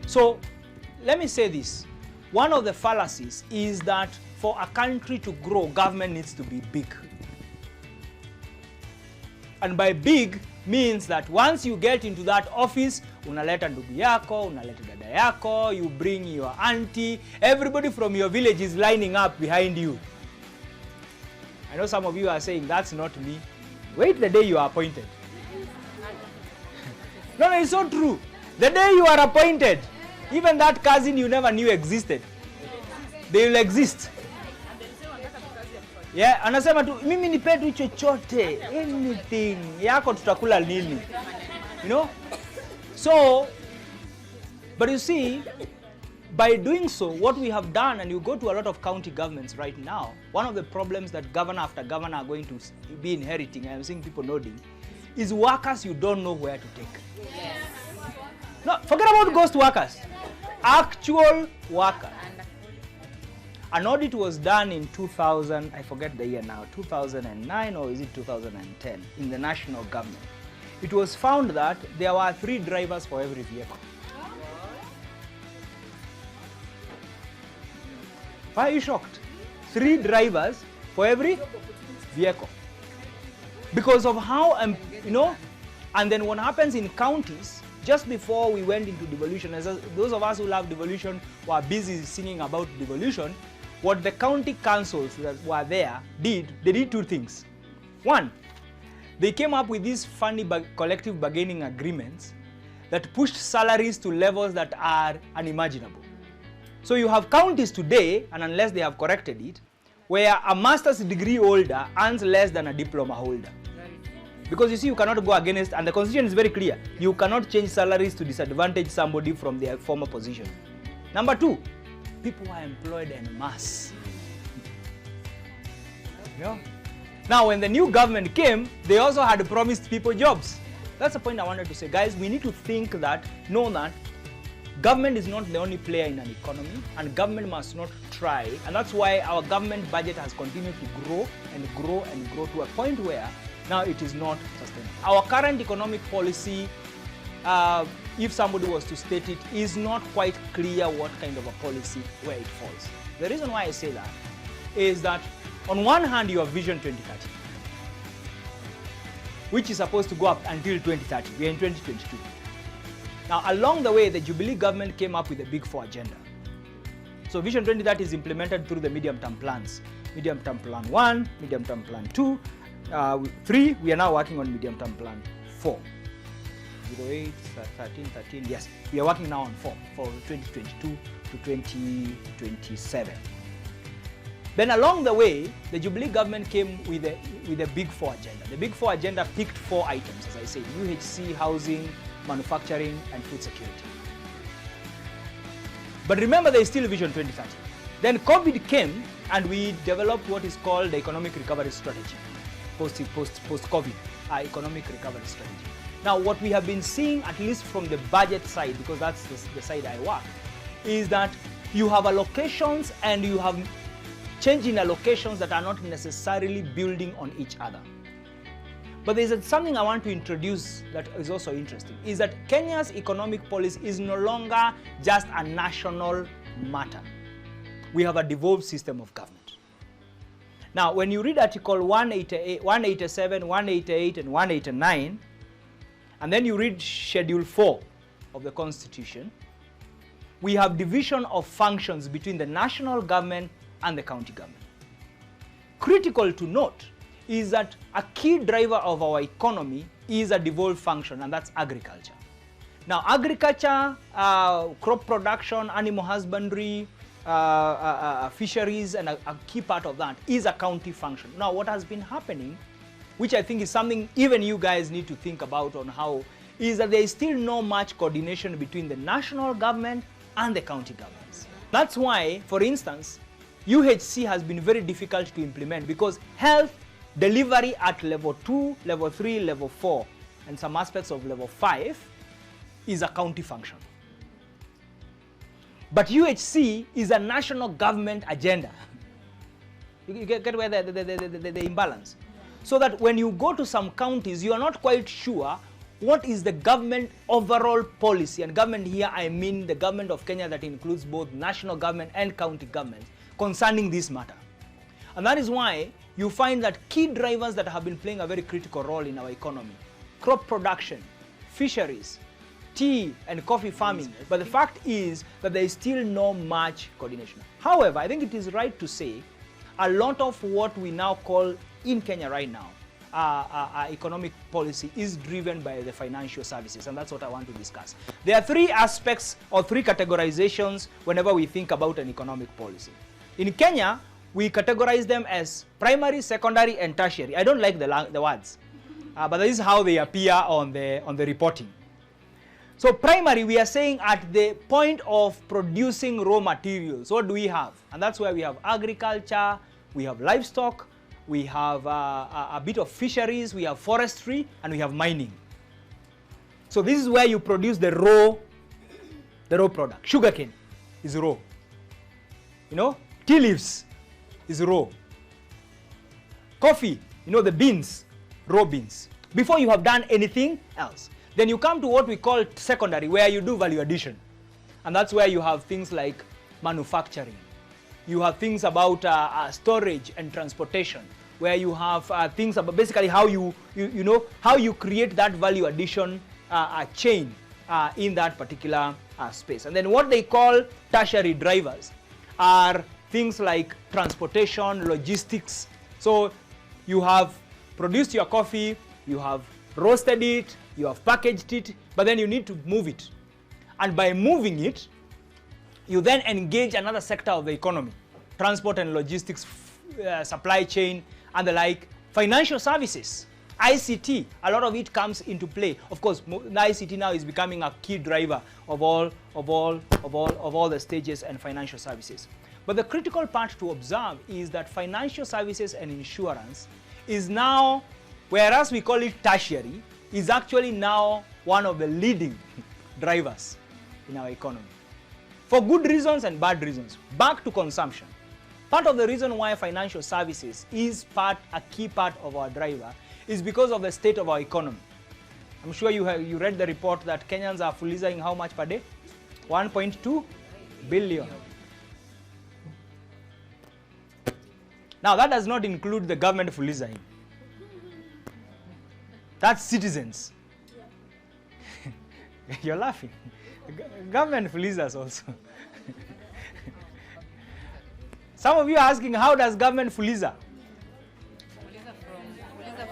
So let me say this. One of the fallacies is that for a country to grow, government needs to be big. And by big means that once you get into that office, unaleta ndugu yako, unaleta dada yako, you bring your auntie, everybody from your village is lining up behind you. I know some of you are saying, that's not me. Wait the day you are appointed. No, it's so true. The day you are appointed, even that cousin you never knew existed, they will exist. Yeah, anasema tu mimi nipe tu chochote, anything yako tutakula nini, you know. So, but you see, by doing so, what we have done, and you go to a lot of county governments right now, one of the problems that governor after governor are going to be inheriting, I am seeing people nodding, is workers you don't know where to take. Yes. No, forget about ghost workers. Actual workers. An audit was done in 2000, I forget the year now, 2009 or is it 2010, in the national government. It was found that there were 3 drivers for every vehicle. Why are you shocked? 3 drivers for every vehicle. Because of how, you know, and then what happens in counties, just before we went into devolution, as those of us who love devolution were busy singing about devolution, what the county councils that were there they did 2 things. One, they came up with these funny collective bargaining agreements that pushed salaries to levels that are unimaginable. So you have counties today, and unless they have corrected it, where a master's degree holder earns less than a diploma holder. Because you see, you cannot go against, and the constitution is very clear, you cannot change salaries to disadvantage somebody from their former position. Number 2, people are employed en masse. Yeah. Now, when the new government came, they also had promised people jobs. That's the point I wanted to say. Guys, we need to think that, know that government is not the only player in an economy, and government must not try. And that's why our government budget has continued to grow and grow and grow to a point where now it is not sustainable. Our current economic policy, if somebody was to state it, is not quite clear what kind of a policy where it falls. The reason why I say that is that on one hand you have Vision 2030, which is supposed to go up until 2030. We are in 2022. Now along the way, the Jubilee government came up with a Big 4 agenda. So Vision 2030 is implemented through the medium-term plans. Medium-term plan 1, medium-term plan 2, 3, we are now working on medium-term plan 4. 08, 13, yes. We are working now on 4 for 2022 to 2027. Then along the way, the Jubilee government came with a Big 4 agenda. The Big 4 agenda picked 4 items, as I said, UHC, housing, manufacturing, and food security. But remember, there is still Vision 2030. Then COVID came, and we developed what is called the economic recovery strategy, post-COVID economic recovery strategy. Now, what we have been seeing, at least from the budget side, because that's the side I work, is that you have allocations and you have change in allocations that are not necessarily building on each other. But there is something I want to introduce that is also interesting, is that Kenya's economic policy is no longer just a national matter. We have a devolved system of government. Now, when you read Article 188, 187, 188, and 189, and then you read Schedule 4 of the Constitution, we have division of functions between the national government and the county government. Critical to note is that a key driver of our economy is a devolved function, and that's agriculture. Now, agriculture, crop production, animal husbandry, fisheries, and a key part of that is a county function. Now, what has been happening, which I think is something even you guys need to think about on how, is that there is still not much coordination between the national government and the county governments. That's why, for instance, UHC has been very difficult to implement, because health delivery at level 2, level 3, level 4, and some aspects of level 5 is a county function. But UHC is a national government agenda. You get where the imbalance? So that when you go to some counties, you are not quite sure what is the government overall policy, and government here I mean the government of Kenya that includes both national government and county government, concerning this matter. And that is why you find that key drivers that have been playing a very critical role in our economy: crop production, fisheries, tea and coffee farming. But the fact is that there is still not much coordination. However, I think it is right to say a lot of what we now call in Kenya right now economic policy is driven by the financial services, and that's what I want to discuss. There are three aspects or three categorizations whenever we think about an economic policy. In Kenya, we categorize them as primary, secondary, and tertiary. I don't like the words, but this is how they appear on the reporting. So primary, we are saying at the point of producing raw materials, what do we have? And that's where we have agriculture, we have livestock, we have a bit of fisheries, we have forestry, and we have mining. So this is where you produce the raw product. Sugarcane is raw. You know, tea leaves is raw. Coffee, you know, the beans, raw beans, before you have done anything else. Then you come to what we call secondary, where you do value addition. And that's where you have things like manufacturing. You have things about storage and transportation, where you have things about basically how you know how you create that value addition chain in that particular space. And then what they call tertiary drivers are things like transportation, logistics. So you have produced your coffee, you have roasted it, you have packaged it, but then you need to move it. And by moving it, you then engage another sector of the economy: transport and logistics, supply chain, and the like, financial services, ICT. A lot of it comes into play. Of course, the ICT now is becoming a key driver of all the stages and financial services. But the critical part to observe is that financial services and insurance is now, whereas we call it tertiary, is actually now one of the leading drivers in our economy, for good reasons and bad reasons. Back to consumption. Part of the reason why financial services is a key part of our driver is because of the state of our economy. I'm sure you read the report that Kenyans are fulizaing how much per day? 1.2 billion. Now that does not include the government fulizaing. That's citizens. You're laughing. Government fulizas also. Some of you are asking, how does government fuliza? Fuliza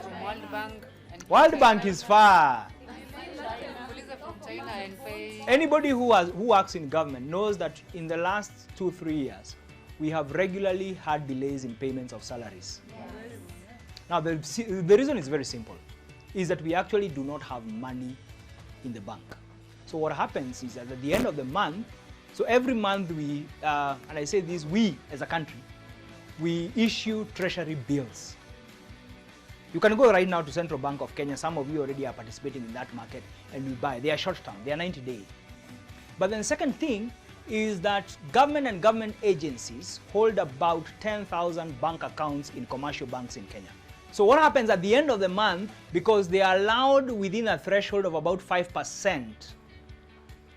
from World Bank. And World Bank is far. Fuliza from China and pay. Anybody who works in government knows that in the last 2-3 years, we have regularly had delays in payments of salaries. Yes. Now the reason is very simple, is that we actually do not have money in the bank. So what happens is that at the end of the month, so every month we, and I say this, we as a country, we issue treasury bills. You can go right now to Central Bank of Kenya. Some of you already are participating in that market, and you buy. They are short term, they are 90 days. But then the second thing is that government and government agencies hold about 10,000 bank accounts in commercial banks in Kenya. So what happens at the end of the month, because they are allowed within a threshold of about 5%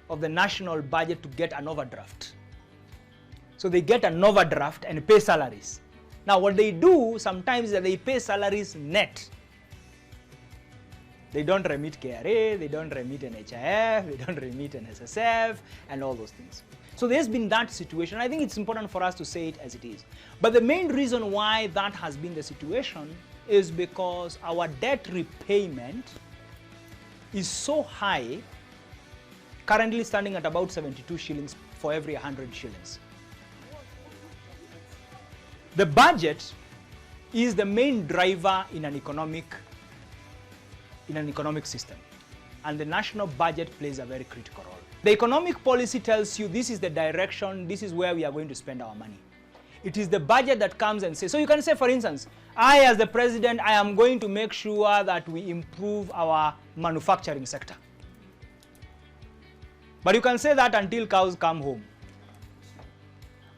of the national budget to get an overdraft. So they get an overdraft and pay salaries. Now what they do sometimes is that they pay salaries net. They don't remit KRA, they don't remit NHIF, they don't remit an SSF, and all those things. So there's been that situation. I think it's important for us to say it as it is. But the main reason why that has been the situation is because our debt repayment is so high, currently standing at about 72 shillings for every 100 shillings. The budget is the main driver in an economic system, and the national budget plays a very critical role. The economic policy tells you this is the direction, this is where we are going to spend our money. It is the budget that comes and says, so you can say, for instance, I as the president, I am going to make sure that we improve our manufacturing sector. But you can say that until cows come home.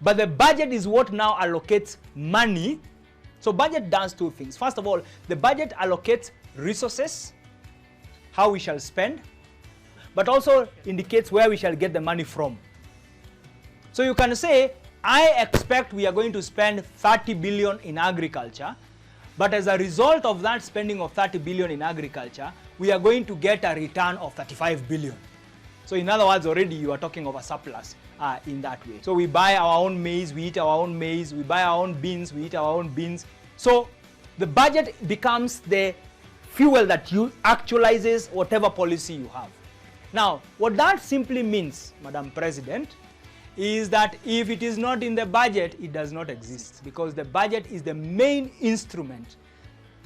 But the budget is what now allocates money. So budget does two things. First of all, the budget allocates resources how we shall spend, but also indicates where we shall get the money from. So you can say, I expect we are going to spend 30 billion in agriculture, but as a result of that spending of 30 billion in agriculture, we are going to get a return of 35 billion. So in other words, already you are talking of a surplus in that way. So we buy our own maize, we eat our own maize, we buy our own beans, we eat our own beans. So the budget becomes the fuel that actualizes whatever policy you have. Now, what that simply means, Madam President, is that if it is not in the budget, it does not exist, because the budget is the main instrument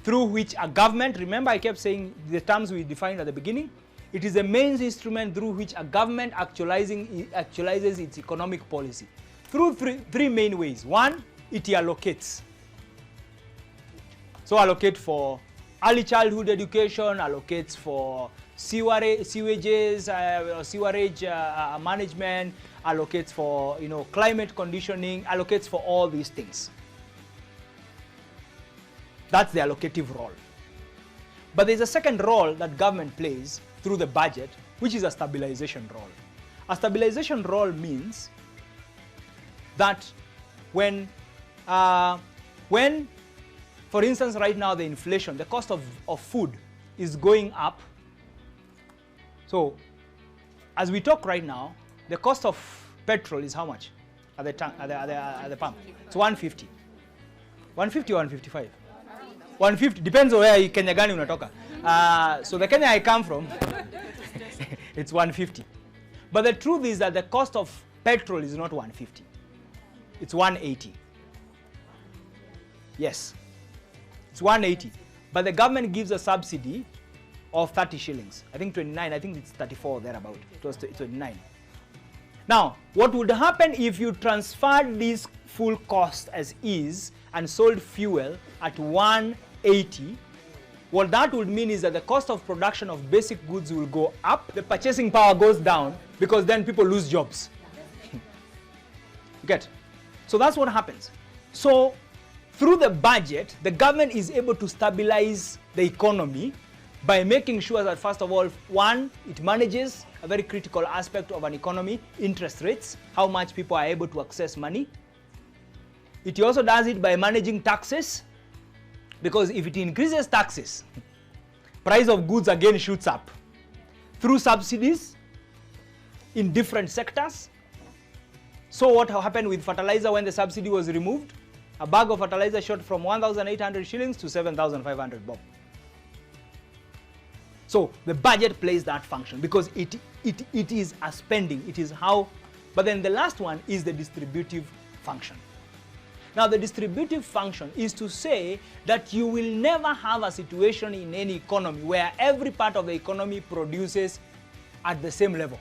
through which a government, remember I kept saying the terms we defined at the beginning, it is the main instrument through which a government actualizes its economic policy through three main ways. One, it allocates. So allocate for early childhood education, allocates for sewerage management, allocates for climate conditioning, allocates for all these things. That's the allocative role. But there's a second role that government plays through the budget, which is a stabilization role. A stabilization role means that when for instance, right now the inflation, the cost of food is going up. So as we talk right now, the cost of petrol is how much at the pump? It's 150. 150 or 155? 150, depends on where Kenya gani unatoka. So the Kenya I come from, it's 150. But the truth is that the cost of petrol is not 150. It's 180. Yes, it's 180. But the government gives a subsidy of 30 shillings. I think 29, I think it's 34 thereabout. It was 29. Now, what would happen if you transferred this full cost as is and sold fuel at 180? What that would mean is that the cost of production of basic goods will go up, the purchasing power goes down, because then people lose jobs. Get? So that's what happens. So through the budget, the government is able to stabilize the economy by making sure that, first of all, one, it manages a very critical aspect of an economy, interest rates, how much people are able to access money. It also does it by managing taxes, because if it increases taxes, price of goods again shoots up through subsidies in different sectors. So what happened with fertilizer when the subsidy was removed? A bag of fertilizer shot from 1,800 shillings to 7,500 bob. So the budget plays that function because it is a spending, it is how, but then the last one is the distributive function. Now the distributive function is to say that you will never have a situation in any economy where every part of the economy produces at the same level.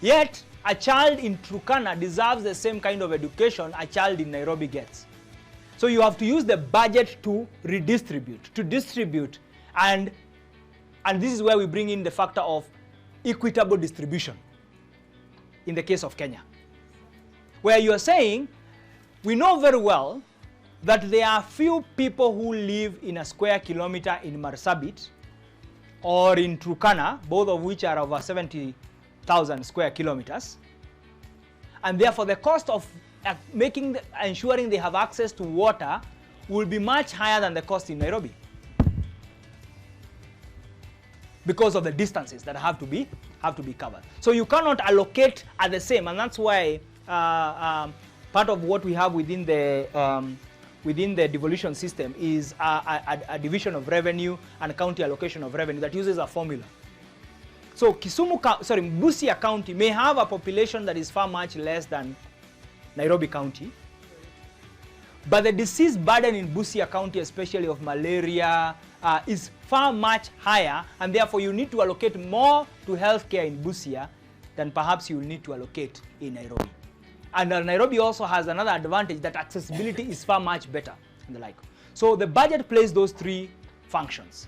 Yet a child in Turkana deserves the same kind of education a child in Nairobi gets. So you have to use the budget to redistribute, to distribute, and this is where we bring in the factor of equitable distribution in the case of Kenya, where you are saying, we know very well that there are few people who live in a square kilometer in Marsabit or in Turkana, both of which are over 70,000 square kilometers, and therefore the cost of ensuring they have access to water will be much higher than the cost in Nairobi because of the distances that have to be covered. So you cannot allocate at the same, and that's why part of what we have within the devolution system is a division of revenue and county allocation of revenue that uses a formula. So Busia County may have a population that is far much less than Nairobi County, but the disease burden in Busia County, especially of malaria, is far much higher, and therefore you need to allocate more to healthcare in Busia than perhaps you will need to allocate in Nairobi. And Nairobi also has another advantage, that accessibility is far much better and the like. So the budget plays those three functions.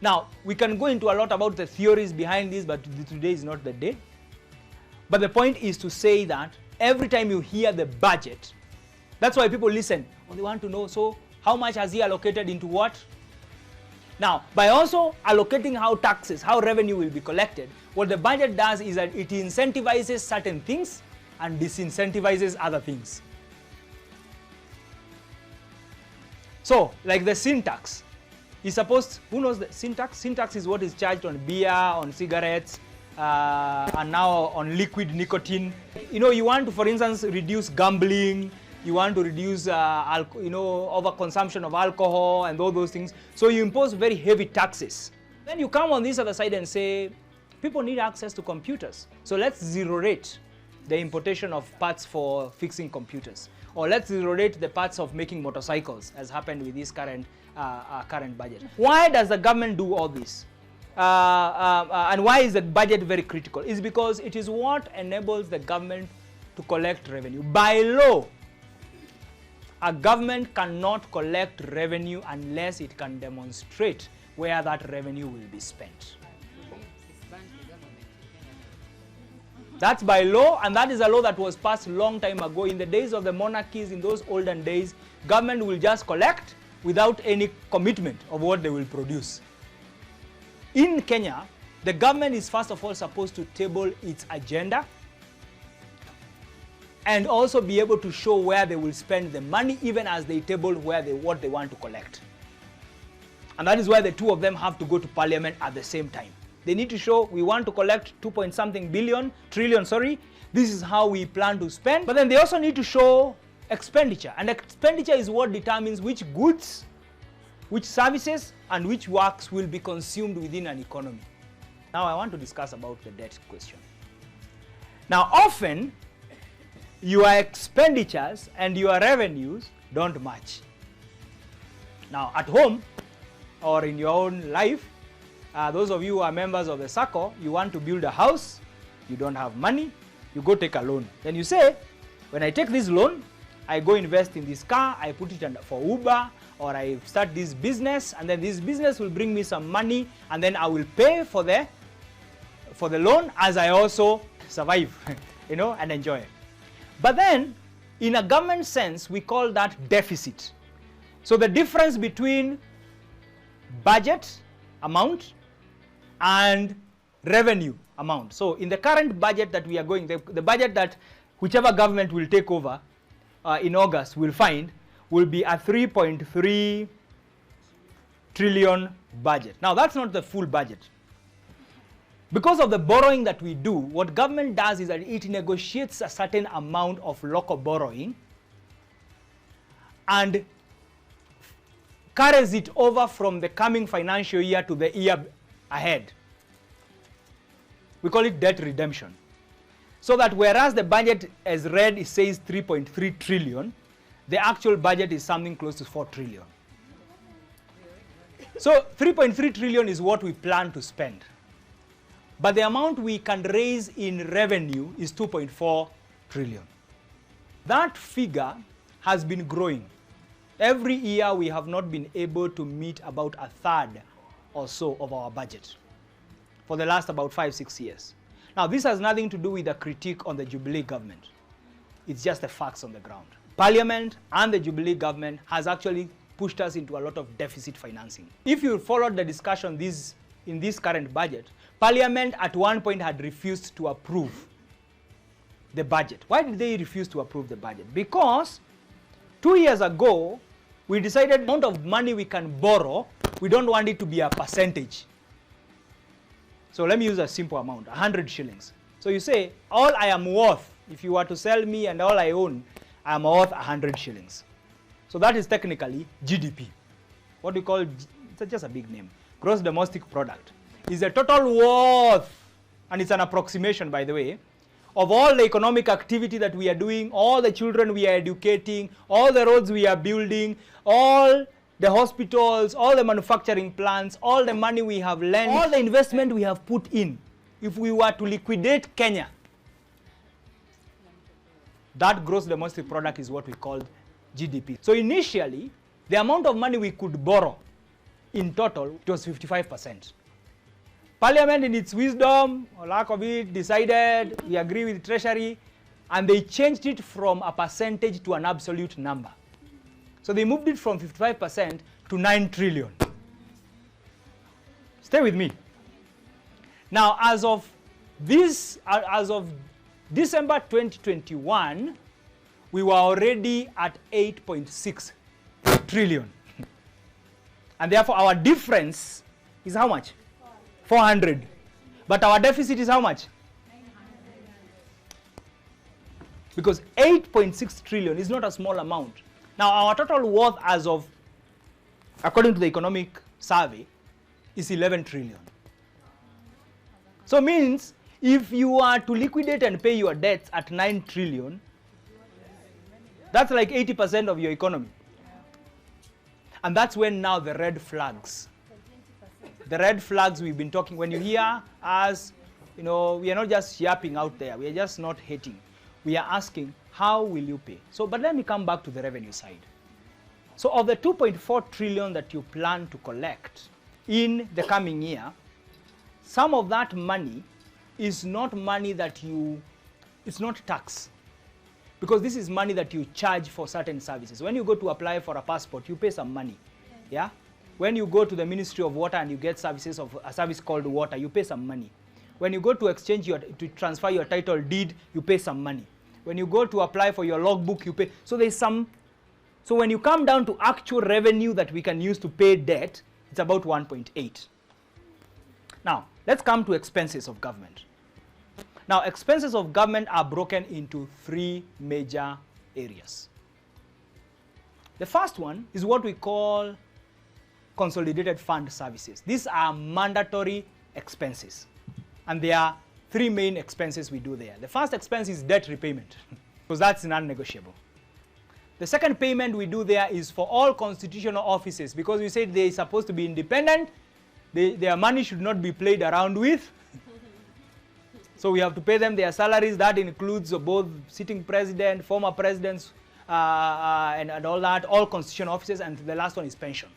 Now, we can go into a lot about the theories behind this, but today is not the day. But the point is to say that every time you hear the budget, that's why people listen. Oh, they want to know, so how much has he allocated into what? Now, by also allocating how revenue will be collected, what the budget does is that it incentivizes certain things and disincentivizes other things. So, like the sin tax, is supposed, who knows the sin tax? Sin tax is what is charged on beer, on cigarettes, and now on liquid nicotine. You know, you want to, for instance, reduce gambling, you want to reduce, overconsumption of alcohol and all those things. So you impose very heavy taxes. Then you come on this other side and say, people need access to computers. So let's zero rate the importation of parts for fixing computers. Or let's zero rate the parts of making motorcycles, as happened with this current budget. Why does the government do all this? And why is the budget very critical? It's because it is what enables the government to collect revenue. By law, a government cannot collect revenue unless it can demonstrate where that revenue will be spent. That's by law, and that is a law that was passed a long time ago. In the days of the monarchies, in those olden days, government will just collect without any commitment of what they will produce. In Kenya, the government is first of all supposed to table its agenda and also be able to show where they will spend the money, even as they table what they want to collect. And that is why the two of them have to go to parliament at the same time. They need to show, we want to collect 2-point-something trillion. This is how we plan to spend. But then they also need to show expenditure. And expenditure is what determines which goods, which services, and which works will be consumed within an economy. Now I want to discuss about the debt question. Now often, your expenditures and your revenues don't match. Now at home or in your own life, those of you who are members of the SACCO, you want to build a house, you don't have money, you go take a loan. Then you say, when I take this loan, I go invest in this car, I put it for Uber, or I start this business, and then this business will bring me some money, and then I will pay for the loan as I also survive, and enjoy it. But then, in a government sense, we call that deficit. So the difference between budget amount and revenue amount. So in the current budget that we are going, the budget that whichever government will take over in August will find will be a 3.3 trillion budget. Now that's not the full budget. Because of the borrowing that we do, what government does is that it negotiates a certain amount of local borrowing and carries it over from the coming financial year to the year ahead. We call it debt redemption. So that whereas the budget as read, it says 3.3 trillion, the actual budget is something close to 4 trillion. So 3.3 trillion is what we plan to spend. But the amount we can raise in revenue is 2.4 trillion. That figure has been growing. Every year we have not been able to meet about a third or so of our budget for the last about 5-6 years. Now this has nothing to do with a critique on the Jubilee government. It's just the facts on the ground. Parliament and the Jubilee government has actually pushed us into a lot of deficit financing. If you followed the discussion in this current budget, Parliament at one point had refused to approve the budget. Why did they refuse to approve the budget? Because 2 years ago, we decided the amount of money we can borrow, we don't want it to be a percentage. So let me use a simple amount, 100 shillings. So you say, all I am worth, if you were to sell me and all I own, I am worth 100 shillings. So that is technically GDP. What we call, it's just a big name, gross domestic product. Is the total worth, and it's an approximation by the way, of all the economic activity that we are doing, all the children we are educating, all the roads we are building, all the hospitals, all the manufacturing plants, all the money we have lent, all the investment we have put in. If we were to liquidate Kenya, that gross domestic product is what we called GDP. So initially, the amount of money we could borrow in total, it was 55%. Parliament in its wisdom, or lack of it, decided, we agree with Treasury, and they changed it from a percentage to an absolute number. So they moved it from 55% to 9 trillion. Stay with me. Now, as of December 2021, we were already at 8.6 trillion. And therefore, our difference is how much? 400. But our deficit is how much? Because 8.6 trillion is not a small amount. Now, our total worth as of, according to the economic survey, is 11 trillion. So means, if you are to liquidate and pay your debts at 9 trillion, that's like 80% of your economy. And that's when now the red flags. The red flags we've been talking, when you hear us, we are not just yapping out there. We are just not hating. We are asking, how will you pay? So, but let me come back to the revenue side. So of the 2.4 trillion that you plan to collect in the coming year, some of that money is not money that it's not tax. Because this is money that you charge for certain services. When you go to apply for a passport, you pay some money. Yeah? When you go to the Ministry of Water and you get services of a service called water, you pay some money. When you go to exchange to transfer your title deed, you pay some money. When you go to apply for your logbook, you pay. So there's some. So when you come down to actual revenue that we can use to pay debt, it's about 1.8. Now, let's come to expenses of government. Now, expenses of government are broken into three major areas. The first one is what we call consolidated fund services. These are mandatory expenses. And there are three main expenses we do there. The first expense is debt repayment, because that's non-negotiable. The second payment we do there is for all constitutional offices, because we said they're supposed to be independent. Their money should not be played around with. So we have to pay them their salaries. That includes both sitting president, former presidents, and all that, all constitutional offices, and the last one is pension.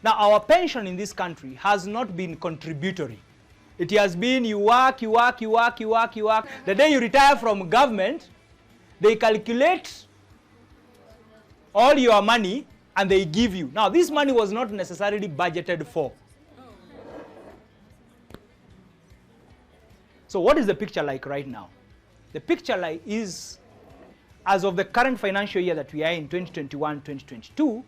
Now, our pension in this country has not been contributory. It has been you work. The day you retire from government, they calculate all your money and they give you. Now, this money was not necessarily budgeted for. So what is the picture like right now? The picture like is, as of the current financial year that we are in, 2021-2022,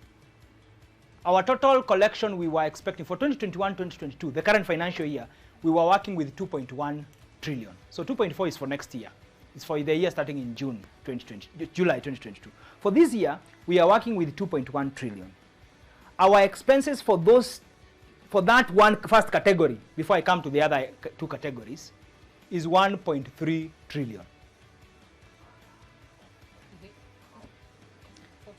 our total collection we were expecting for 2021-2022, the current financial year, we were working with 2.1 trillion. So 2.4 is for next year. It's for the year starting in July 2022. For this year, we are working with 2.1 trillion. Our expenses for that one first category, before I come to the other two categories, is 1.3 trillion.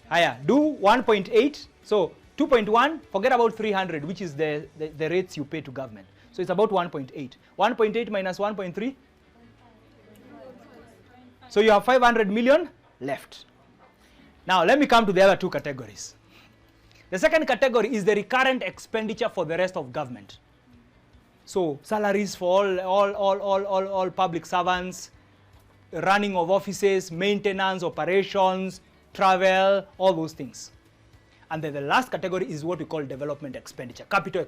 Higher, do 1.8. So 2.1, forget about 300, which is the rates you pay to government. So it's about 1.8. 1.8 minus 1.3. So you have 500 million left. Now let me come to the other two categories. The second category is the recurrent expenditure for the rest of government. So salaries for all public servants, running of offices, maintenance, operations, travel, all those things. And then the last category is what we call development expenditure, capital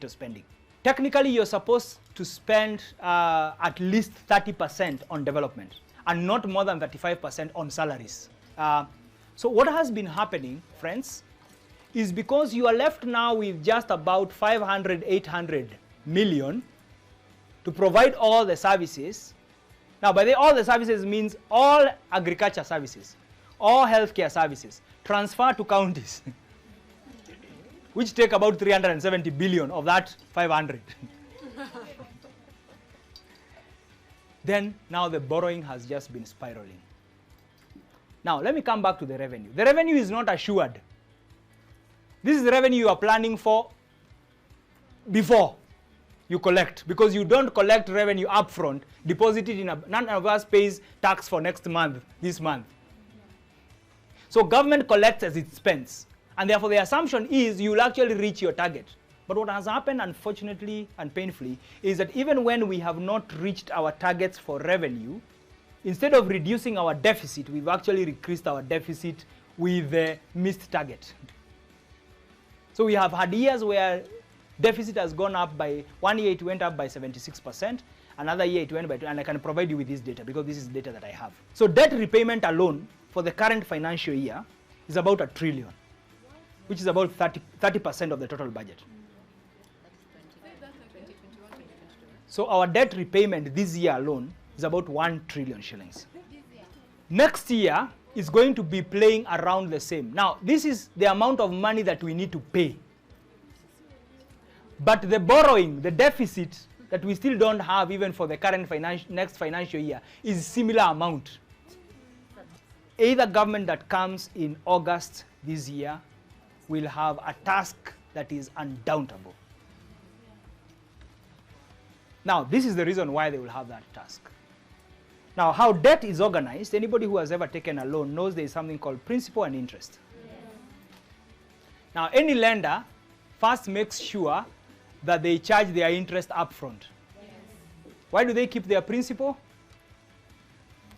spending. Technically, you're supposed to spend at least 30% on development and not more than 35% on salaries. So what has been happening, friends, is because you are left now with just about 500, 800 million to provide all the services. Now, by all the services means all agriculture services, all healthcare services, transfer to counties, which take about 370 billion of that 500. Then now the borrowing has just been spiraling. Now let me come back to the revenue. The revenue is not assured. This is the revenue you are planning for before you collect, because you don't collect revenue upfront, deposit it in none of us pays tax for next month, this month. So government collects as it spends, and therefore the assumption is you will actually reach your target. But what has happened, unfortunately and painfully, is that even when we have not reached our targets for revenue, instead of reducing our deficit, we've actually increased our deficit with the missed target. So we have had years where Deficit has gone up by, 1 year it went up by 76%, another year it went by 2, and I can provide you with this data because this is data that I have. So debt repayment alone for the current financial year is about $1 trillion, which is about 30% of the total budget. So our debt repayment this year alone is about 1 trillion shillings. Next year is going to be playing around the same. Now, this is the amount of money that we need to pay. But the borrowing, the deficit that we still don't have even for the current next financial year is similar amount. Either government that comes in August this year will have a task that is undauntable. Now, this is the reason why they will have that task. Now, how debt is organized, anybody who has ever taken a loan knows there is something called principal and interest. Now, any lender first makes sure that they charge their interest upfront. Why do they keep their principal?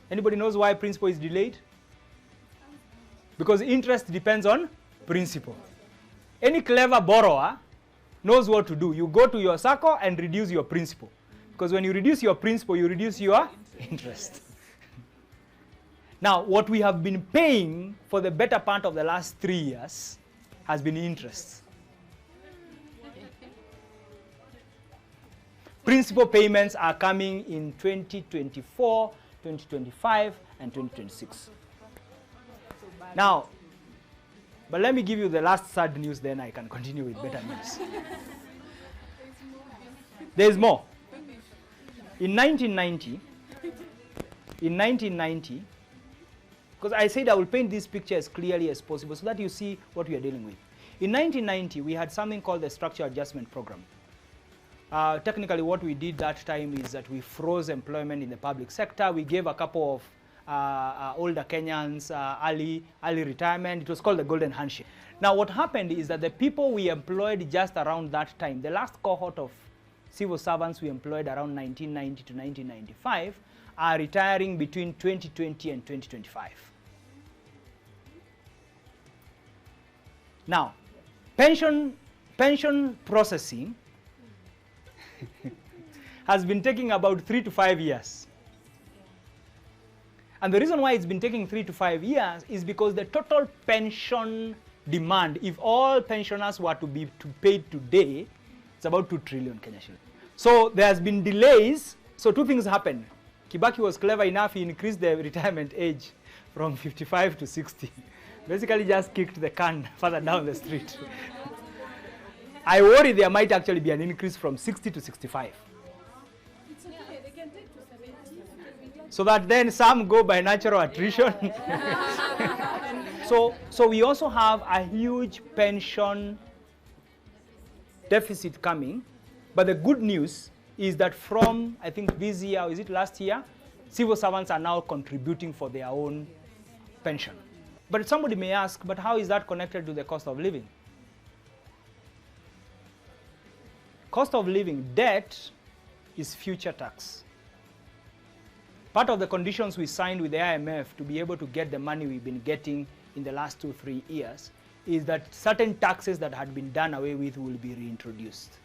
Anybody knows why principal is delayed? Because interest depends on principal. Any clever borrower knows what to do. You go to your circle and reduce your principal. Because when you reduce your principal, you reduce your interest. Now, what we have been paying for the better part of the last 3 years has been interest. Principal payments are coming in 2024, 2025, and 2026. Now, but let me give you the last sad news, then I can continue with better news. There's more. In 1990, because I said I will paint this picture as clearly as possible so that you see what we are dealing with. In 1990, we had something called the Structural Adjustment Program. Technically, what we did that time is that we froze employment in the public sector. We gave a couple of older Kenyans early retirement. It was called the Golden Handshake. Now, what happened is that the people we employed just around that time, the last cohort of civil servants we employed around 1990 to 1995, are retiring between 2020 and 2025. Now, pension processing has been taking about 3 to 5 years. And the reason why it's been taking 3 to 5 years is because the total pension demand, if all pensioners were to be paid today, it's about 2 trillion Kenya shillings. So there has been delays. So two things happened. Kibaki was clever enough, he increased the retirement age from 55 to 60. Basically just kicked the can further down the street. I worry there might actually be an increase from 60 to 65. It's okay, they can take to 70. So that then some go by natural attrition. So we also have a huge pension deficit coming. But the good news is that from, I think this year, or is it last year, civil servants are now contributing for their own pension. But somebody may ask, but how is that connected to the cost of living? Cost of living, debt is future tax. Part of the conditions we signed with the IMF to be able to get the money we've been getting in the last 2-3 years is that certain taxes that had been done away with will be reintroduced.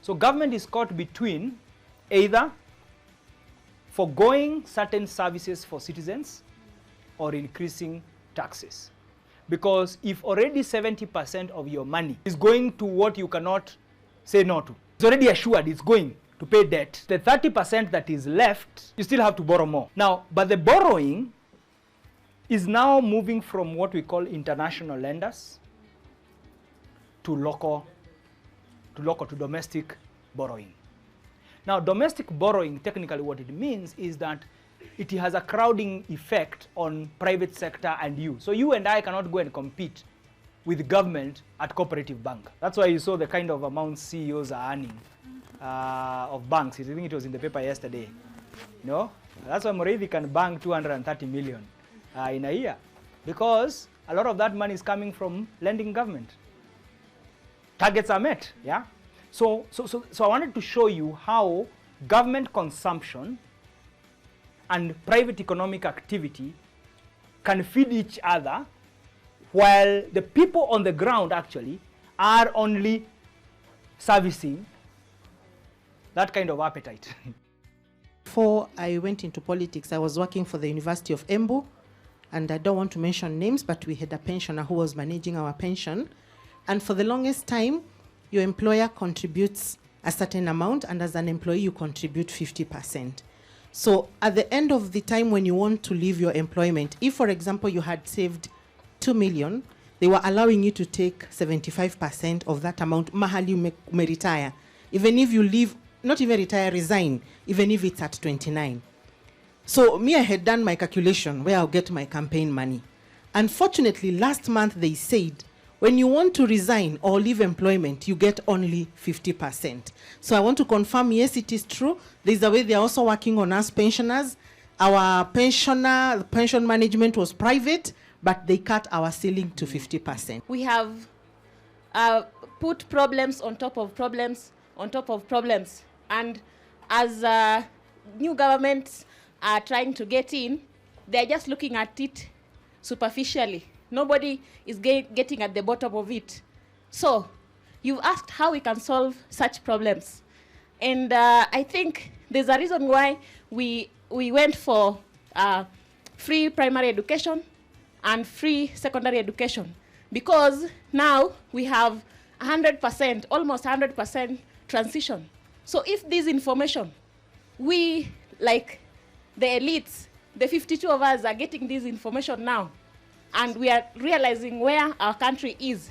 So government is caught between either foregoing certain services for citizens or increasing taxes. Because if already 70% of your money is going to what you cannot say no to, it's already assured it's going to pay debt, the 30% that is left, you still have to borrow more. Now, but the borrowing is now moving from what we call international lenders to domestic borrowing. Now, domestic borrowing, technically what it means is that it has a crowding effect on private sector and you. So you and I cannot go and compete with government at cooperative bank. That's why you saw the kind of amounts CEOs are earning of banks. I think it was in the paper yesterday. You know? That's why Morevi can bank 230 million in a year, because a lot of that money is coming from lending government. Targets are met, yeah? So I wanted to show you how government consumption and private economic activity can feed each other, while the people on the ground actually are only servicing that kind of appetite. Before I went into politics, I was working for the University of Embu, and I don't want to mention names, but we had a pensioner who was managing our pension. And for the longest time, your employer contributes a certain amount, and as an employee, you contribute 50%. So at the end of the time when you want to leave your employment, if, for example, you had saved 2 million, they were allowing you to take 75% of that amount, mahali you retire. Even if you leave, not even retire, resign, even if it's at 29. So me, I had done my calculation where I'll get my campaign money. Unfortunately, last month they said, when you want to resign or leave employment, you get only 50%. So I want to confirm, yes, it is true. There's a way they're also working on us pensioners. Our pension management was private, but they cut our ceiling to 50%. We have put problems on top of problems on top of problems. And as new governments are trying to get in, they're just looking at it superficially. Nobody is getting at the bottom of it. So you've asked how we can solve such problems. And I think there's a reason why we went for free primary education and free secondary education. Because now we have 100%, almost 100% transition. So if this information, we, like the elites, the 52 of us are getting this information now, and we are realizing where our country is.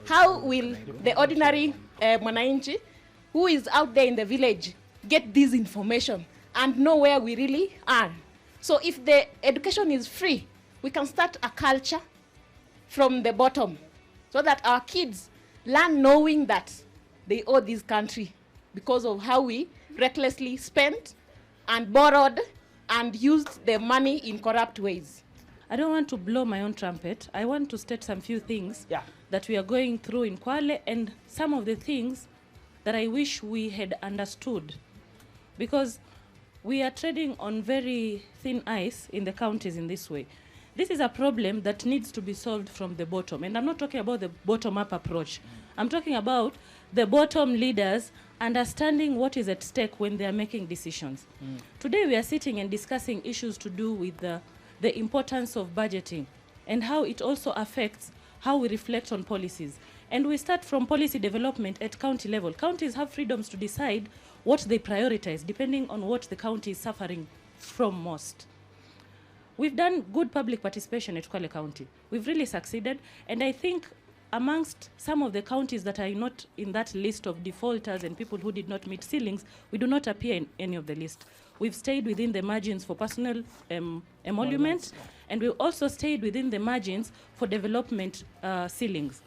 How will the ordinary mwananchi who is out there in the village get this information and know where we really are? So if the education is free, we can start a culture from the bottom so that our kids learn knowing that they owe this country because of how we recklessly spent and borrowed and used the money in corrupt ways. I don't want to blow my own trumpet. I want to state some few things that we are going through in Kwale, and some of the things that I wish we had understood, because we are treading on very thin ice in the counties in this way. This is a problem that needs to be solved from the bottom. And I'm not talking about the bottom-up approach. I'm talking about the bottom leaders understanding what is at stake when they are making decisions. Today we are sitting and discussing issues to do with the importance of budgeting and how it also affects how we reflect on policies. And we start from policy development at county level. Counties have freedoms to decide what they prioritize depending on what the county is suffering from most. We've done good public participation at Kwale County. We've really succeeded, and I think amongst some of the counties that are not in that list of defaulters and people who did not meet ceilings, we do not appear in any of the list. We've stayed within the margins for personal emoluments, and we've also stayed within the margins for development ceilings.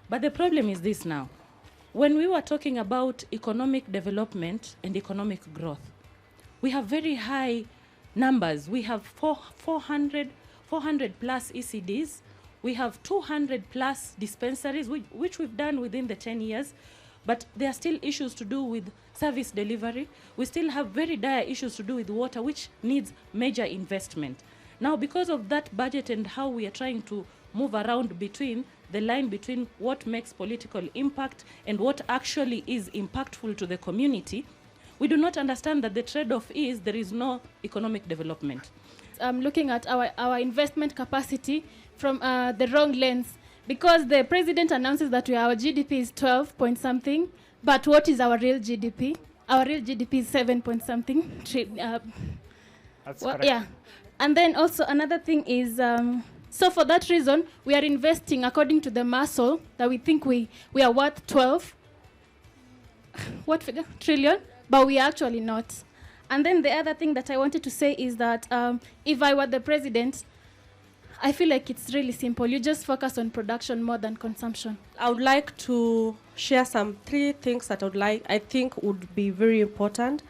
But the problem is this now. When we were talking about economic development and economic growth, we have very high numbers. We have 400 plus ECDs. We have 200 plus dispensaries, which we've done within the 10 years. But there are still issues to do with service delivery. We still have very dire issues to do with water, which needs major investment. Now, because of that budget and how we are trying to move around between the line between what makes political impact and what actually is impactful to the community, we do not understand that the trade-off is there is no economic development. Looking at our investment capacity from the wrong lens, because the president announces that our GDP is 12 point something, but what is our real GDP? Our real GDP is 7 point something. That's correct. Yeah. And then also another thing is, so for that reason, we are investing according to the muscle that we think we are worth 12 what figure? Trillion, but we are actually not. And then the other thing that I wanted to say is that if I were the president, I feel like it's really simple. You just focus on production more than consumption. I would like to share some 3 things that I think would be very important.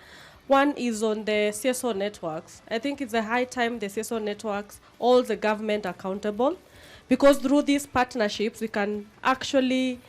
One is on the CSO networks. I think it's a high time the CSO networks hold the government accountable, because through these partnerships we can actually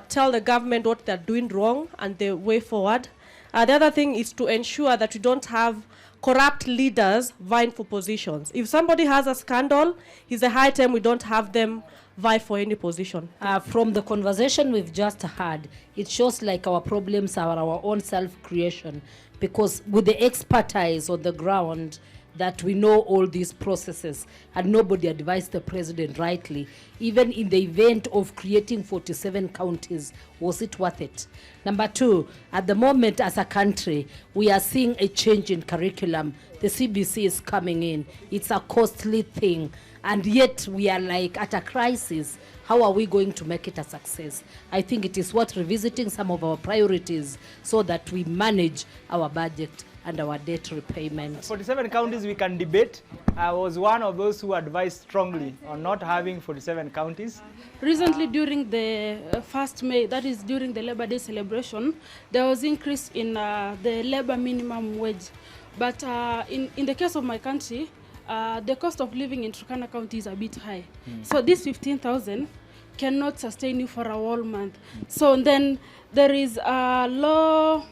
tell the government what they're doing wrong and the way forward. The other thing is to ensure that we don't have corrupt leaders vying for positions. If somebody has a scandal, it's a high time we don't have them vie for any position. From the conversation we've just had, it shows like our problems are our own self-creation, because with the expertise on the ground that we know all these processes and nobody advised the president rightly, even in the event of creating 47 counties, was it worth it? Number two, at the moment as a country, we are seeing a change in curriculum. The CBC is coming in. It's a costly thing. And yet we are like at a crisis. How are we going to make it a success? I think it is worth revisiting some of our priorities so that we manage our budget and our debt repayment. 47 counties we can debate. I was one of those who advised strongly on not having 47 counties. Recently, during the 1st May, that is during the Labor Day celebration, there was increase in the labor minimum wage. But in the case of my country, the cost of living in Turkana County is a bit high. So this 15,000 cannot sustain you for a whole month. So then there is a low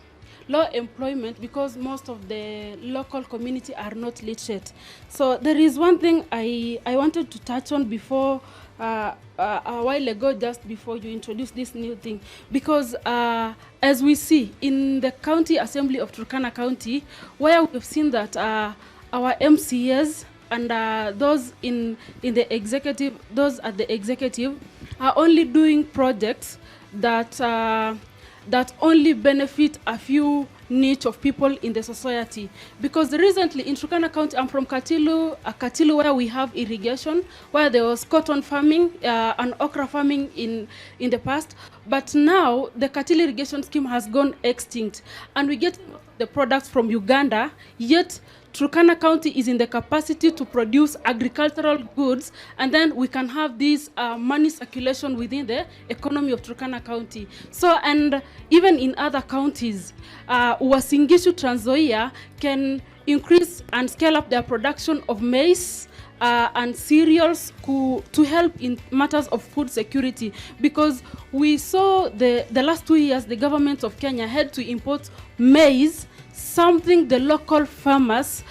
employment because most of the local community are not literate. So there is one thing I wanted to touch on before, a while ago, just before you introduced this new thing. Because as we see in the County Assembly of Turkana County, where we've seen that our MCAs and those in the executive, those at the executive, are only doing projects that only benefit a few niche of people in the society. Because recently in Turkana County, I'm from Katilu, where we have irrigation, where there was cotton farming and okra farming in the past. But now the Katilu irrigation scheme has gone extinct, and we get the products from Uganda, yet Turkana County is in the capacity to produce agricultural goods, and then we can have this money circulation within the economy of Turkana County. So, and even in other counties, Uasin Gishu, Trans Nzoia can increase and scale up their production of maize and cereals to help in matters of food security, because we saw the last 2 years the government of Kenya had to import maize, something the local farmers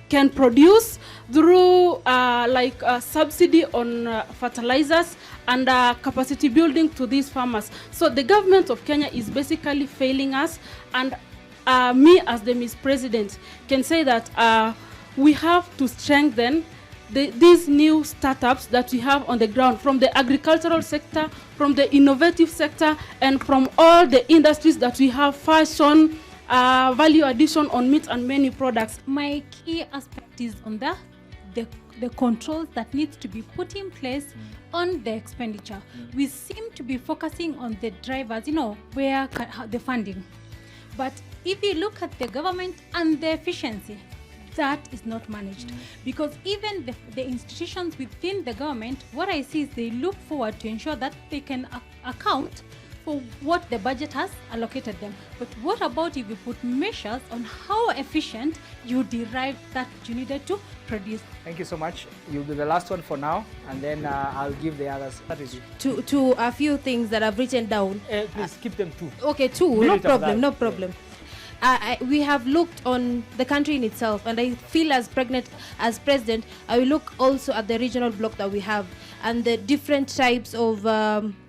can produce through like subsidy on fertilizers and capacity building to these farmers. So the government of Kenya is basically failing us, and me as the Miss President can say that we have to strengthen these new startups that we have on the ground, from the agricultural sector, from the innovative sector, and from all the industries that we have, fashion, value addition on meat and many products. My key aspect is on the controls that needs to be put in place on the expenditure. We seem to be focusing on the drivers, where the funding. But if you look at the government and the efficiency, that is not managed. Because even the institutions within the government, what I see is they look forward to ensure that they can account for what the budget has allocated them. But what about if you put measures on how efficient you derive that you needed to produce? Thank you so much. You'll be the last one for now, and then I'll give the others. That is it. To a few things that I've written down. Please keep them two. Okay, two. No problem. No problem. We have looked on the country in itself, and I feel as president, I will look also at the regional block that we have and the different types of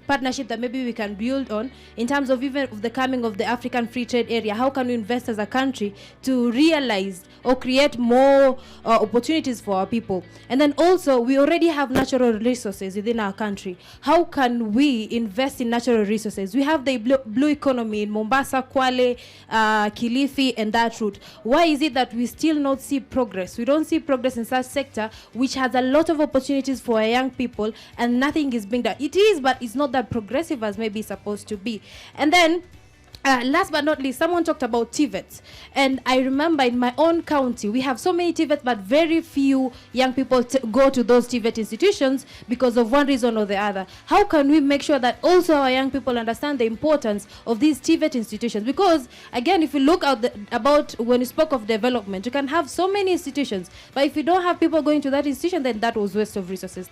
partnership that maybe we can build on in terms of even of the coming of the African Free Trade Area. How can we invest as a country to realize or create more opportunities for our people? And then also, we already have natural resources within our country. How can we invest in natural resources? We have the blue economy in Mombasa, Kwale, Kilifi, and that route. Why is it that we still not see progress? We don't see progress in such sector, which has a lot of opportunities for our young people, and nothing is being done. It is, but it's not that progressive as maybe supposed to be. And then last but not least, someone talked about TVETs, and I remember in my own county we have so many TVETs, but very few young people go to those TVET institutions because of one reason or the other. How can we make sure that also our young people understand the importance of these TVET institutions? Because again, if you look at about when you spoke of development, you can have so many institutions, but if you don't have people going to that institution, then that was waste of resources.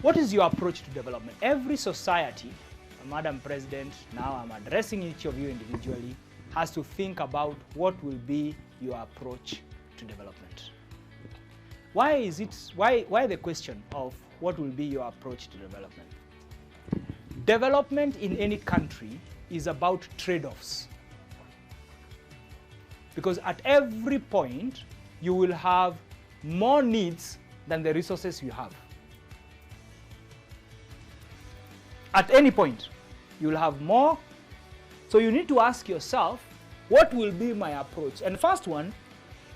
What is your approach to development? Every society, Madam President, now I'm addressing each of you individually, has to think about what will be your approach to development. Why the question of what will be your approach to development? Development in any country is about trade-offs. Because at every point, you will have more needs than the resources you have. At any point, you will have more. So you need to ask yourself, what will be my approach? And the first one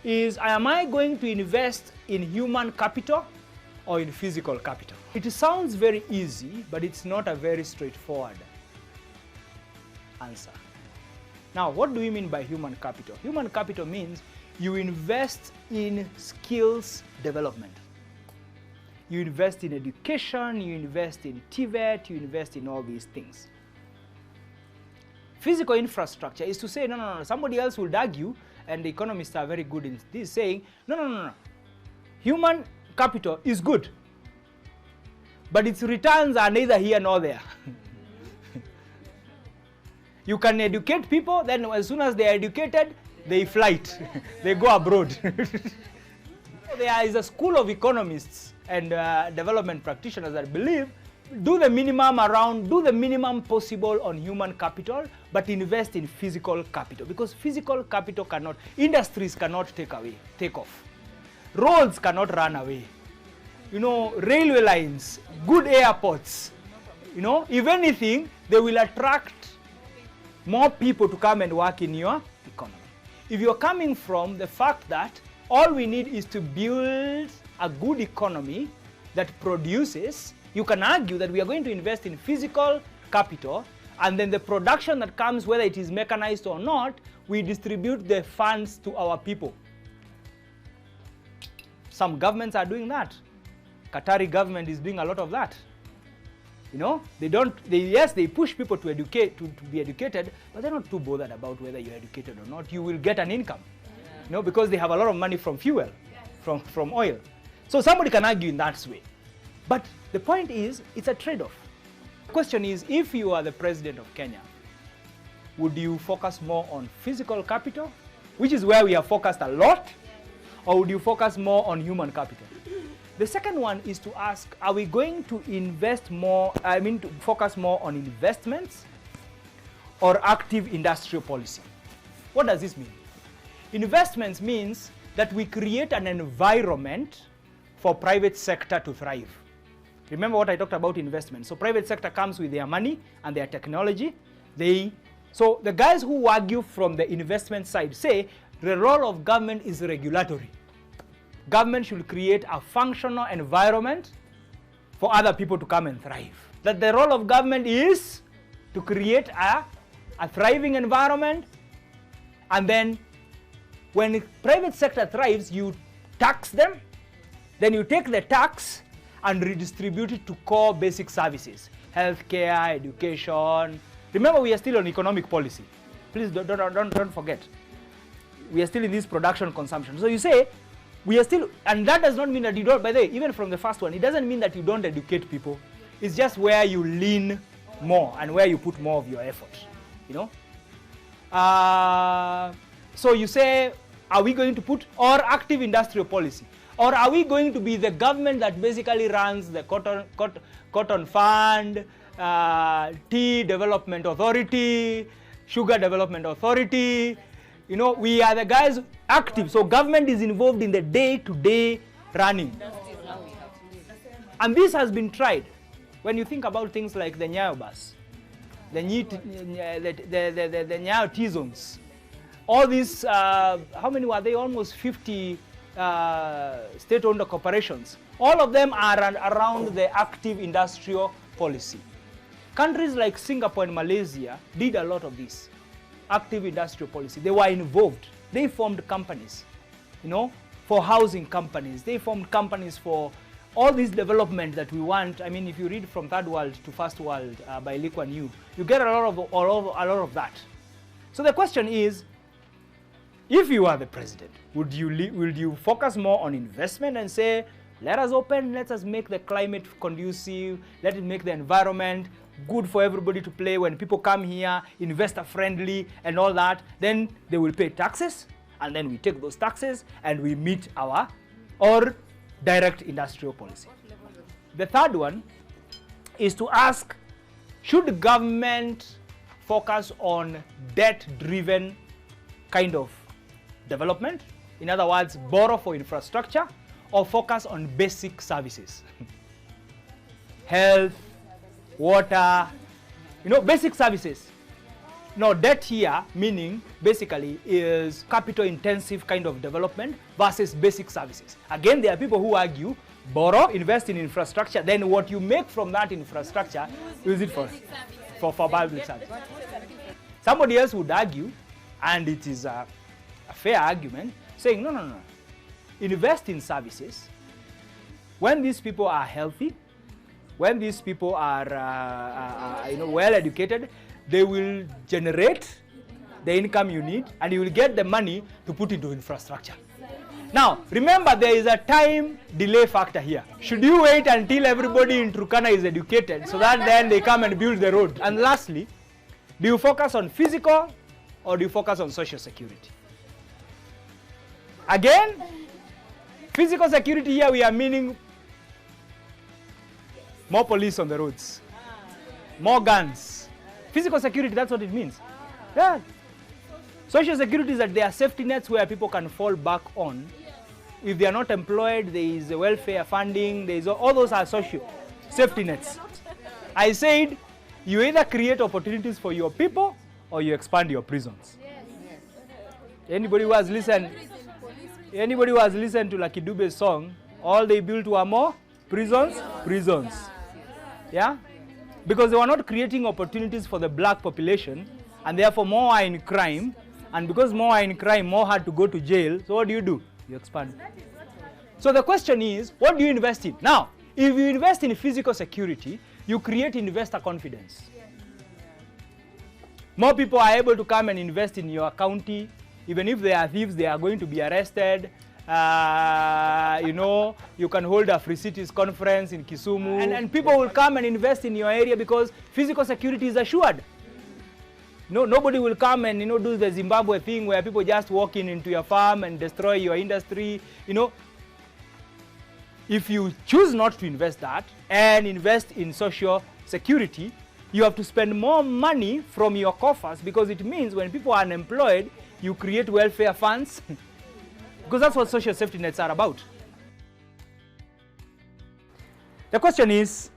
is, am I going to invest in human capital or in physical capital? It sounds very easy, but it's not a very straightforward answer. Now, what do we mean by human capital? Human capital means you invest in skills development. You invest in education, you invest in TVET, you invest in all these things. Physical infrastructure is to say, no, somebody else would argue, and the economists are very good in this, saying, no. Human capital is good, but its returns are neither here nor there. You can educate people, then as soon as they are educated, they flight, they go abroad. There is a school of economists and development practitioners that believe, do the minimum possible on human capital, but invest in physical capital, because physical capital industries cannot take off. Roads cannot run away. Railway lines, good airports, if anything, they will attract more people to come and work in your economy. If you're coming from the fact that all we need is to build a good economy that produces, you can argue that we are going to invest in physical capital, and then the production that comes, whether it is mechanized or not, we distribute the funds to our people. Some governments are doing that. Qatari government is doing a lot of that. They push people to be educated, but they're not too bothered about whether you're educated or not. You will get an income, because they have a lot of money from fuel, from oil. So somebody can argue in that way. But the point is, it's a trade-off. The question is, if you are the president of Kenya, would you focus more on physical capital, which is where we have focused a lot, or would you focus more on human capital? The second one is to ask, are we going to to focus more on investments or active industrial policy? What does this mean? Investments means that we create an environment for private sector to thrive. Remember what I talked about investment. So private sector comes with their money and their technology. So the guys who argue from the investment side say the role of government is regulatory. Government should create a functional environment for other people to come and thrive. That the role of government is to create a thriving environment, and then when the private sector thrives, you tax them, then you take the tax and redistribute it to core basic services, healthcare, education. Remember, we are still on economic policy. Please don't forget. We are still in this production consumption. So you say, we are still, and that does not mean that you don't, by the way, even from the first one, it doesn't mean that you don't educate people. It's just where you lean more and where you put more of your effort, So you say, are we going to put, or active industrial policy? Or are we going to be the government that basically runs the cotton fund, tea development authority, sugar development authority? We are the guys active. So government is involved in the day-to-day running. And this has been tried. When you think about things like the Nyayo bus, the Nyayo T-zones, all these, how many were they? Almost 50 state-owned corporations. All of them are around the active industrial policy. Countries like Singapore and Malaysia did a lot of this. Active industrial policy. They were involved. They formed companies, for housing companies. They formed companies for all this development that we want. I mean, if you read From Third World to First World by Lee Kuan Yew, you get a lot of that. So the question is, if you are the president, would you focus more on investment and say, let us make the climate conducive, let it make the environment, good for everybody to play, when people come here, investor friendly and all that, then they will pay taxes, and then we take those taxes and we meet our or direct industrial policy. The third one is to ask, should government focus on debt-driven kind of development? In other words, borrow for infrastructure, or focus on basic services? Health, water, basic services. No, debt here, meaning basically is capital-intensive kind of development versus basic services. Again, there are people who argue, borrow, invest in infrastructure, then what you make from that infrastructure, use it for public service. Somebody else would argue, and it is a fair argument, saying, no. Invest in services. When these people are healthy, when these people are well educated, they will generate the income you need, and you will get the money to put into infrastructure. Now, remember, there is a time delay factor here. Should you wait until everybody in Turkana is educated so that then they come and build the road? And lastly, do you focus on physical or do you focus on social security? Again, physical security here we are meaning more police on the roads, more guns. Physical security, that's what it means. Yeah. Social security is that there are safety nets where people can fall back on. If they are not employed, there is welfare funding, there is all those are social safety nets. I said, you either create opportunities for your people or you expand your prisons. Anybody who has listened to Lucky Dube's song, all they built were more prisons. Yeah? Because they were not creating opportunities for the black population, and therefore more are in crime, and because more are in crime, more had to go to jail. So what do? You expand. So the question is, what do you invest in? Now, if you invest in physical security, you create investor confidence. More people are able to come and invest in your county. Even if they are thieves, they are going to be arrested. You can hold a free cities conference in Kisumu, and people will come and invest in your area because physical security is assured. Nobody will come and do the Zimbabwe thing where people just walk into your farm and destroy your industry. If you choose not to invest that and invest in social security, you have to spend more money from your coffers, because it means when people are unemployed, you create welfare funds. Because that's what social safety nets are about. The question is,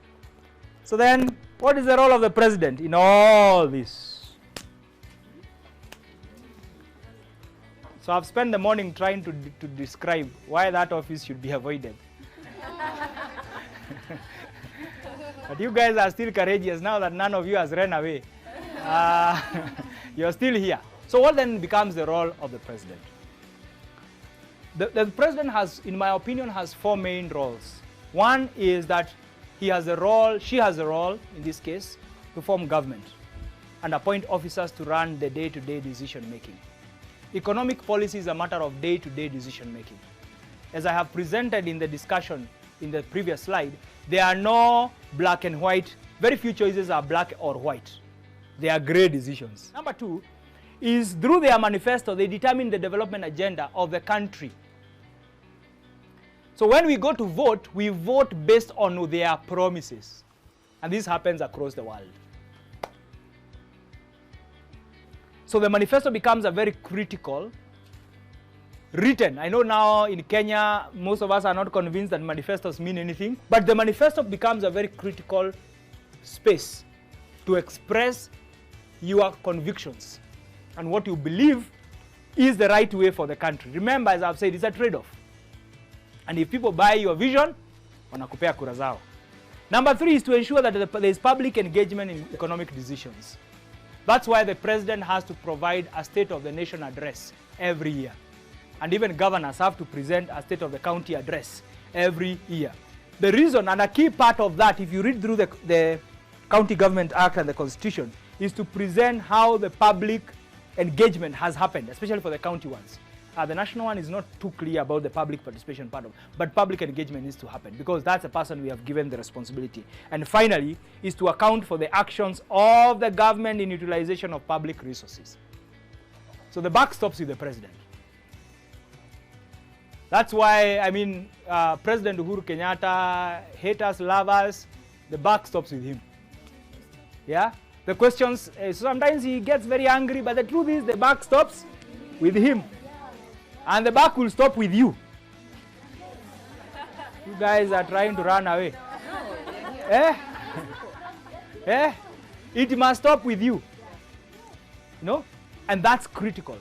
so then, what is the role of the president in all this? So I've spent the morning trying to describe why that office should be avoided. But you guys are still courageous now that none of you has run away. You're still here. So what then becomes the role of the president? The president has, in my opinion, has four main roles. One is that she has a role, in this case, to form government and appoint officers to run the day-to-day decision making. Economic policy is a matter of day-to-day decision making. As I have presented in the discussion in the previous slide, there are no black and white, very few choices are black or white. They are gray decisions. Number two is through their manifesto, they determine the development agenda of the country. So when we go to vote, we vote based on their promises. And this happens across the world. So the manifesto becomes a very critical, written. I know now in Kenya, most of us are not convinced that manifestos mean anything, but the manifesto becomes a very critical space to express your convictions and what you believe is the right way for the country. Remember, as I've said, it's a trade-off. And if people buy your vision, wanakupea kura zao. Number three is to ensure that there is public engagement in economic decisions. That's why the president has to provide a State of the Nation address every year. And even governors have to present a State of the County address every year. The reason, and a key part of that, if you read through the County Government Act and the Constitution, is to present how the public engagement has happened, especially for the county ones. The national one is not too clear about the public participation part of, but public engagement needs to happen because that's the person we have given the responsibility. And finally, is to account for the actions of the government in utilization of public resources. So the buck stops with the president. That's why, I mean, President Uhuru Kenyatta, haters, lovers, the buck stops with him. Yeah? The questions, sometimes he gets very angry, but the truth is the buck stops with him. And the buck will stop with you. You guys are trying to run away. It must stop with you. You know? And that's critical.